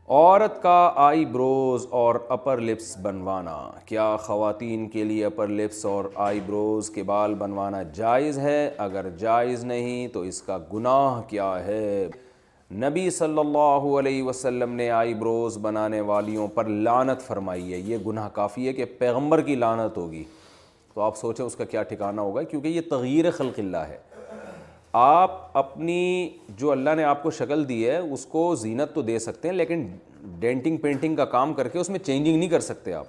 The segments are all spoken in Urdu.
عورت کا آئی بروز اور اپر لپس بنوانا، کیا خواتین کے لیے اپر لپس اور آئی بروز کے بال بنوانا جائز ہے؟ اگر جائز نہیں تو اس کا گناہ کیا ہے؟ نبی صلی اللہ علیہ وسلم نے آئی بروز بنانے والیوں پر لعنت فرمائی ہے۔ یہ گناہ کافی ہے کہ پیغمبر کی لعنت ہوگی، تو آپ سوچیں اس کا کیا ٹھکانہ ہوگا، کیونکہ یہ تغییر خلق اللہ ہے۔ آپ اپنی جو اللہ نے آپ کو شکل دی ہے اس کو زینت تو دے سکتے ہیں، لیکن ڈینٹنگ پینٹنگ کا کام کر کے اس میں چینجنگ نہیں کر سکتے آپ۔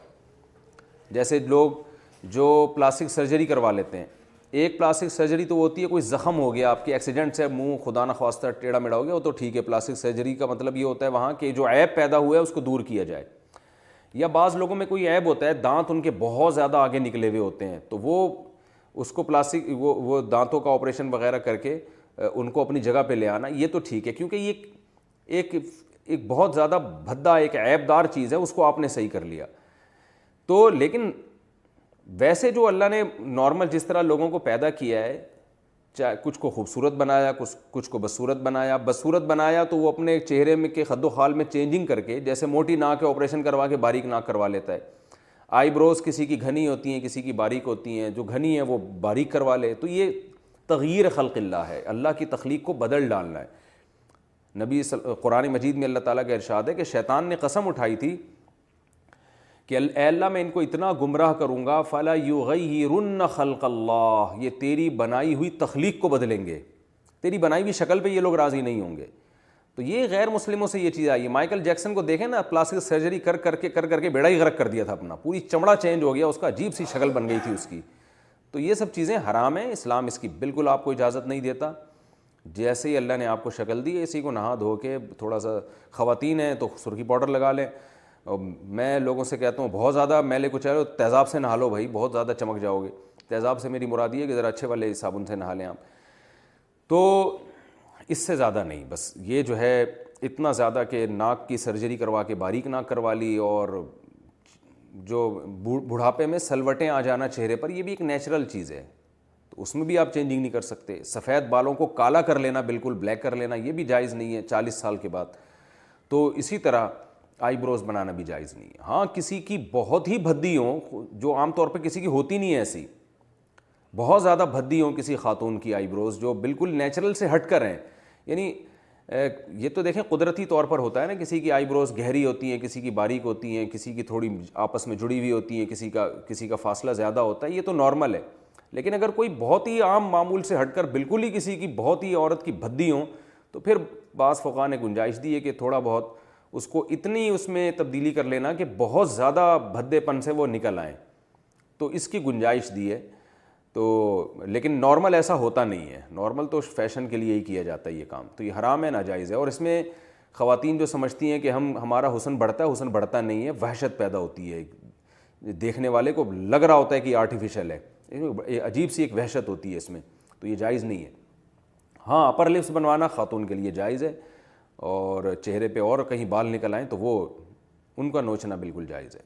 جیسے لوگ جو پلاسٹک سرجری کروا لیتے ہیں، ایک پلاسٹک سرجری تو ہوتی ہے کوئی زخم ہو گیا، آپ کے ایکسیڈنٹ سے منہ خدا نخواستہ ٹیڑھا میڑھا ہو گیا، وہ تو ٹھیک ہے، پلاسٹک سرجری کا مطلب یہ ہوتا ہے وہاں کہ جو عیب پیدا ہوا ہے اس کو دور کیا جائے۔ یا بعض لوگوں میں کوئی عیب ہوتا ہے، دانت ان کے بہت زیادہ آگے نکلے ہوئے ہوتے ہیں، تو وہ اس کو پلاسٹک وہ دانتوں کا آپریشن وغیرہ کر کے ان کو اپنی جگہ پہ لے آنا، یہ تو ٹھیک ہے، کیونکہ یہ ایک بہت زیادہ بھدا ایک عیب دار چیز ہے، اس کو آپ نے صحیح کر لیا تو۔ لیکن ویسے جو اللہ نے نارمل جس طرح لوگوں کو پیدا کیا ہے، چاہے کچھ کو خوبصورت بنایا، کچھ کو بدصورت بنایا، بدصورت بنایا تو وہ اپنے چہرے میں کے خد و خال میں چینجنگ کر کے، جیسے موٹی ناک ہے آپریشن کروا کے باریک ناک کروا لیتا ہے، آئی بروز کسی کی گھنی ہوتی ہیں کسی کی باریک ہوتی ہیں، جو گھنی ہے وہ باریک کروا لے، تو یہ تغییر خلق اللہ ہے، اللہ کی تخلیق کو بدل ڈالنا ہے۔ قرآن مجید میں اللہ تعالیٰ کا ارشاد ہے کہ شیطان نے قسم اٹھائی تھی کہ اے اللہ میں ان کو اتنا گمراہ کروں گا، فَلَا يُغَيِّرُنَّ خَلْقَ اللَّهِ، یہ تیری بنائی ہوئی تخلیق کو بدلیں گے، تیری بنائی ہوئی شکل پہ یہ لوگ راضی نہیں ہوں گے۔ تو یہ غیر مسلموں سے یہ چیز آئی ہے۔ مائیکل جیکسن کو دیکھیں نا، پلاسٹک سرجری کر کے بیڑا ہی غرق کر دیا تھا اپنا، پوری چمڑا چینج ہو گیا اس کا، عجیب سی شکل بن گئی تھی اس کی۔ تو یہ سب چیزیں حرام ہیں، اسلام اس کی بالکل آپ کو اجازت نہیں دیتا۔ جیسے ہی اللہ نے آپ کو شکل دی ہے، اسی کو نہا دھو کے تھوڑا سا، خواتین ہیں تو سرخی پاؤڈر لگا لیں، اور میں لوگوں سے کہتا ہوں بہت زیادہ میلے کو چاہے تیزاب سے نہا لو بھائی، بہت زیادہ چمک جاؤ گے۔ تیزاب سے میری مراد یہ ہے کہ ذرا اچھے والے صابن سے نہا لیں آپ، تو اس سے زیادہ نہیں۔ بس یہ جو ہے اتنا زیادہ کہ ناک کی سرجری کروا کے باریک ناک کروا لی، اور جو بڑھاپے میں سلوٹیں آ جانا چہرے پر، یہ بھی ایک نیچرل چیز ہے، تو اس میں بھی آپ چینجنگ نہیں کر سکتے۔ سفید بالوں کو کالا کر لینا، بالکل بلیک کر لینا، یہ بھی جائز نہیں ہے 40 سال کے بعد۔ تو اسی طرح آئی بروز بنانا بھی جائز نہیں ہے۔ ہاں کسی کی بہت ہی بھدی ہوں، جو عام طور پہ کسی کی ہوتی نہیں ہے ایسی، بہت زیادہ بھدی ہوں کسی خاتون کی آئی بروز، جو بالکل نیچرل سے ہٹ کر ہیں، یعنی یہ تو دیکھیں قدرتی طور پر ہوتا ہے نا، کسی کی آئی بروز گہری ہوتی ہیں، کسی کی باریک ہوتی ہیں، کسی کی تھوڑی آپس میں جڑی ہوئی ہوتی ہیں، کسی کا فاصلہ زیادہ ہوتا ہے، یہ تو نارمل ہے۔ لیکن اگر کوئی بہت ہی عام معمول سے ہٹ کر بالکل ہی کسی کی بہت ہی عورت کی بھدی ہوں، تو پھر بعض فقہاء نے گنجائش دی ہے کہ تھوڑا بہت اس کو اتنی اس میں تبدیلی کر لینا کہ بہت زیادہ بھدے پن سے وہ نکل آئیں، تو اس کی گنجائش دی ہے۔ تو لیکن نارمل ایسا ہوتا نہیں ہے، نارمل تو فیشن کے لیے ہی کیا جاتا ہے یہ کام، تو یہ حرام ہے، ناجائز ہے۔ اور اس میں خواتین جو سمجھتی ہیں کہ ہمارا حسن بڑھتا ہے، حسن بڑھتا نہیں ہے، وحشت پیدا ہوتی ہے، دیکھنے والے کو لگ رہا ہوتا ہے کہ آرٹیفیشل ہے، عجیب سی ایک وحشت ہوتی ہے اس میں، تو یہ جائز نہیں ہے۔ ہاں اپر لپس بنوانا خاتون کے لیے جائز ہے، اور چہرے پہ اور کہیں بال نکل آئیں تو وہ ان کا نوچنا بالکل جائز ہے۔